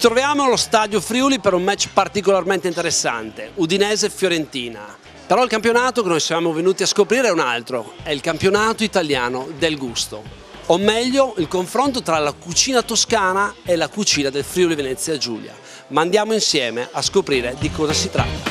troviamo allo Stadio Friuli per un match particolarmente interessante, Udinese-Fiorentina. Però il campionato che noi siamo venuti a scoprire è un altro, è il campionato italiano del gusto. O meglio, il confronto tra la cucina toscana e la cucina del Friuli Venezia Giulia. Ma andiamo insieme a scoprire di cosa si tratta.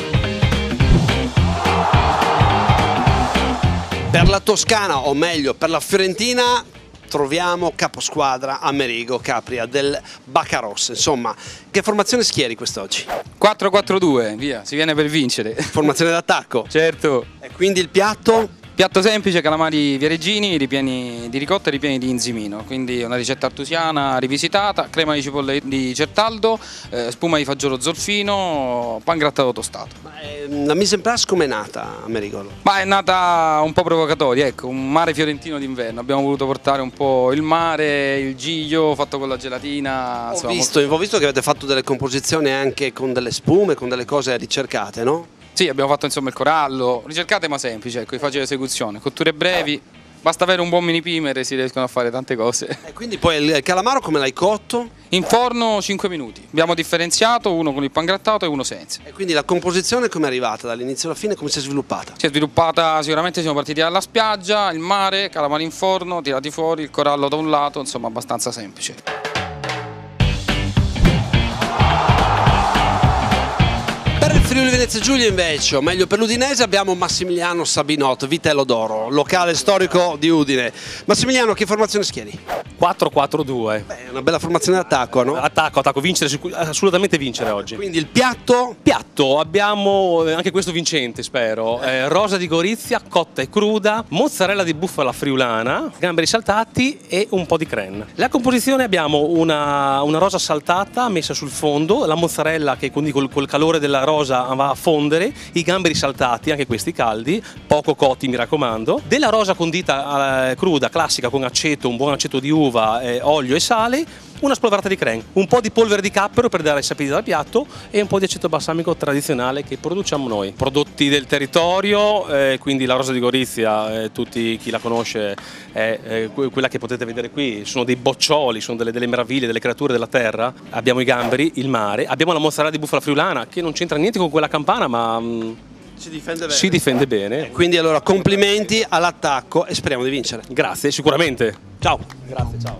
Per la Toscana, o meglio per la Fiorentina, troviamo caposquadra Amerigo Capria del Baccarossa. Insomma, che formazione schieri quest'oggi? 4-4-2, via, si viene per vincere. Formazione d'attacco? Certo. E quindi il piatto? Piatto semplice, calamari viareggini, ripieni di ricotta e ripieni di inzimino, quindi una ricetta artusiana rivisitata, crema di cipolle di Certaldo, spuma di fagiolo zolfino, pan grattato tostato. La mise en place com'è nata, Amerigo? Ma è nata un po' provocatoria, ecco, un mare fiorentino d'inverno, abbiamo voluto portare un po' il mare, il giglio fatto con la gelatina. Ho visto che avete fatto delle composizioni anche con delle spume, con delle cose ricercate, no? Sì, abbiamo fatto insomma il corallo, ricercate ma semplice, ecco, di facile esecuzione, cotture brevi, basta avere un buon mini primer e si riescono a fare tante cose. E quindi poi il calamaro come l'hai cotto? In forno 5 minuti, abbiamo differenziato, uno con il pan grattato e uno senza. E quindi la composizione come è arrivata dall'inizio alla fine, come si è sviluppata? Si è sviluppata, sicuramente siamo partiti dalla spiaggia, il mare, calamari in forno, tirati fuori, il corallo da un lato, insomma abbastanza semplice. Per il Friuli Venezia Giulia invece, o meglio per l'Udinese, abbiamo Massimiliano Sabinotto, Vitello d'Oro, locale storico di Udine. Massimiliano, che formazione schieri? 4-4-2. Beh, è una bella formazione d'attacco, no? Attacco, vincere, assolutamente vincere oggi. Quindi il piatto? Piatto, abbiamo anche questo vincente, spero. Rosa di Gorizia, cotta e cruda, mozzarella di bufala friulana, gamberi saltati e un po' di crème. La composizione abbiamo una rosa saltata messa sul fondo, la mozzarella che quindi col calore della rosa va a fondere, i gamberi saltati, anche questi caldi, poco cotti mi raccomando, della rosa condita cruda, classica con aceto, un buon aceto di uva, olio e sale, una spolverata di crème, un po' di polvere di cappero per dare sapidità al piatto e un po' di aceto balsamico tradizionale che produciamo noi. Prodotti del territorio, quindi la rosa di Gorizia, tutti chi la conosce è quella che potete vedere qui, sono dei boccioli, sono delle meraviglie, delle creature della terra. Abbiamo i gamberi, il mare, abbiamo la mozzarella di bufala friulana che non c'entra niente con quella campana ma si difende bene. Quindi allora complimenti all'attacco e speriamo di vincere. Grazie, sicuramente. Ciao. Grazie, ciao.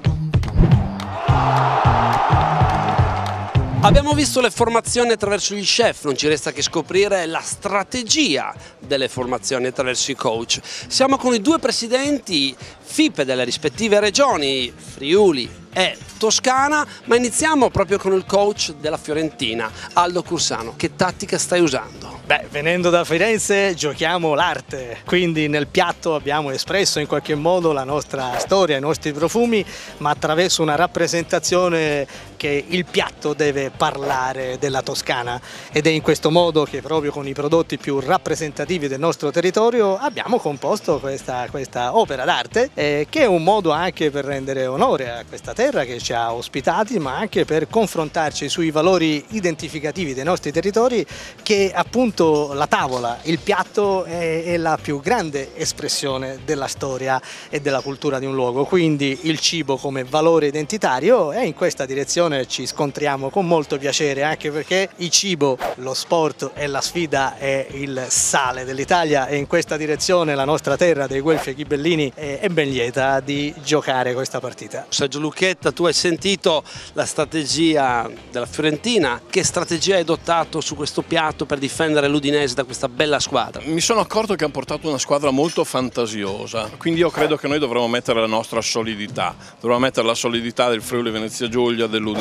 Abbiamo visto le formazioni attraverso gli chef, non ci resta che scoprire la strategia delle formazioni attraverso i coach. Siamo con i due presidenti FIPE delle rispettive regioni, Friuli e Toscana, ma iniziamo proprio con il coach della Fiorentina, Aldo Cursano. Che tattica stai usando? Beh, venendo da Firenze giochiamo l'arte, quindi nel piatto abbiamo espresso in qualche modo la nostra storia, i nostri profumi, ma attraverso una rappresentazione che il piatto deve parlare della Toscana, ed è in questo modo che proprio con i prodotti più rappresentativi del nostro territorio abbiamo composto questa opera d'arte, che è un modo anche per rendere onore a questa terra che ci ha ospitati, ma anche per confrontarci sui valori identificativi dei nostri territori, che appunto la tavola, il piatto è la più grande espressione della storia e della cultura di un luogo, quindi il cibo come valore identitario, e in questa direzione ci scontriamo con molto piacere, anche perché il cibo, lo sport e la sfida è il sale dell'Italia, e in questa direzione la nostra terra dei Guelfi e Ghibellini è ben lieta di giocare questa partita. Sergio Lucchetta, tu hai sentito la strategia della Fiorentina, che strategia hai adottato su questo piatto per difendere l'Udinese da questa bella squadra? Mi sono accorto che hanno portato una squadra molto fantasiosa, quindi io credo che noi dovremmo mettere la nostra solidità, dovremmo mettere la solidità del Friuli Venezia Giulia, dell'Udinese.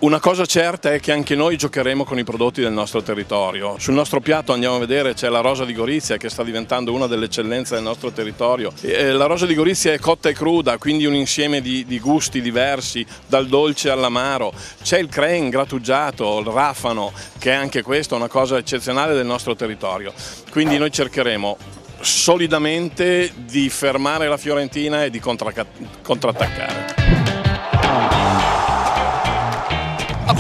Una cosa certa è che anche noi giocheremo con i prodotti del nostro territorio. Sul nostro piatto andiamo a vedere, c'è la rosa di Gorizia che sta diventando una delle eccellenze del nostro territorio. La rosa di Gorizia è cotta e cruda, quindi un insieme di gusti diversi, dal dolce all'amaro. C'è il crème grattugiato, il rafano, che è anche questo una cosa eccezionale del nostro territorio. Quindi noi cercheremo solidamente di fermare la Fiorentina e di contrattaccare.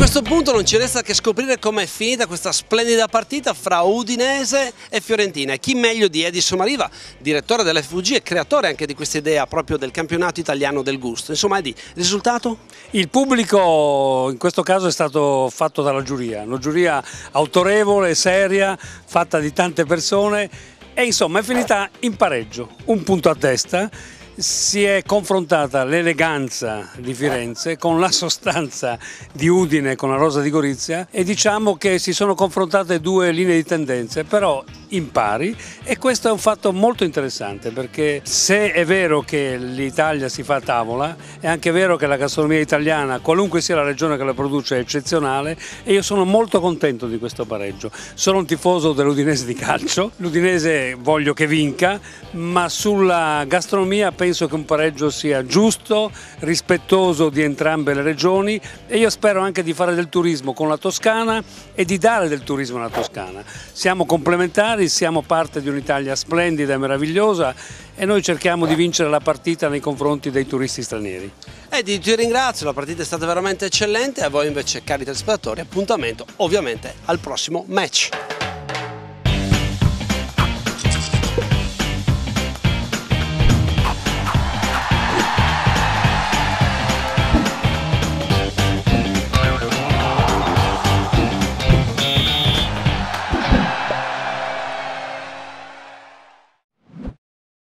questo punto non ci resta che scoprire com'è finita questa splendida partita fra Udinese e Fiorentina. E chi meglio di Edison Mariva, direttore dell'FVG e creatore anche di questa idea proprio del campionato italiano del gusto. Insomma, Edi, risultato? Il pubblico in questo caso è stato fatto dalla giuria, una giuria autorevole, seria, fatta di tante persone e insomma è finita in pareggio, un punto a testa. Si è confrontata l'eleganza di Firenze con la sostanza di Udine, con la rosa di Gorizia, e diciamo che si sono confrontate due linee di tendenze, però in pari, e questo è un fatto molto interessante, perché se è vero che l'Italia si fa a tavola, è anche vero che la gastronomia italiana, qualunque sia la regione che la produce, è eccezionale, e io sono molto contento di questo pareggio. Sono un tifoso dell'Udinese di calcio, l'Udinese voglio che vinca, ma sulla gastronomia penso che un pareggio sia giusto, rispettoso di entrambe le regioni, e io spero anche di fare del turismo con la Toscana e di dare del turismo alla Toscana. Siamo complementari, siamo parte di un'Italia splendida e meravigliosa e noi cerchiamo di vincere la partita nei confronti dei turisti stranieri. Edi, ti ringrazio, la partita è stata veramente eccellente, a voi invece cari telespettatori appuntamento ovviamente al prossimo match.